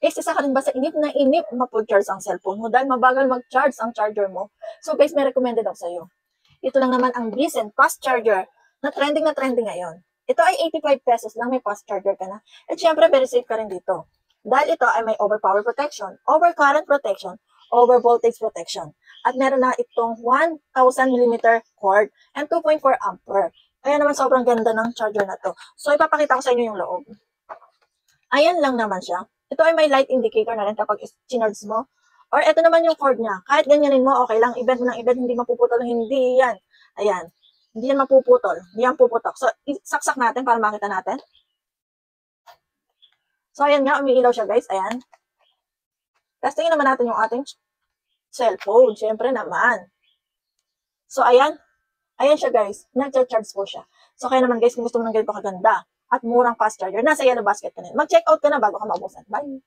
Isa ka rin ba sa inip na inip mapag-charge ang cellphone mo dahil mabagal mag-charge ang charger mo? So guys, may recommended ako sa iyo. Ito lang naman ang recent fast charger na trending ngayon. Ito ay 85 pesos lang, may fast charger ka na. At syempre, very safe ka rin dito. Dahil ito ay may overpower protection, over current protection, over voltage protection. At meron na itong 1000 mm cord and 2.4 ampere. Kaya naman sobrang ganda ng charger na to. So ipapakita ko sa inyo yung loob. Ayan lang naman siya. Ito ay may light indicator na rin kapag chinarge mo. Or ito naman yung cord niya. Kahit ganyanin mo, okay lang. Ibed mo ng ibed, hindi mapuputol. Hindi yan. Ayan. Hindi yan mapuputol. Hindi yan puputok. So, saksak natin para makita natin. So, ayan nga. Umiilaw siya, guys. Ayan. Testingin naman natin yung ating cellphone. Siyempre naman. So, ayan. Ayan siya, guys. Nag-charge po siya. So, kaya naman, guys, kung gusto mo ng ganito kaganda at murang fast charger, nasa yellow basket ka na. Mag-check out ka na bago ka maubusan. Bye!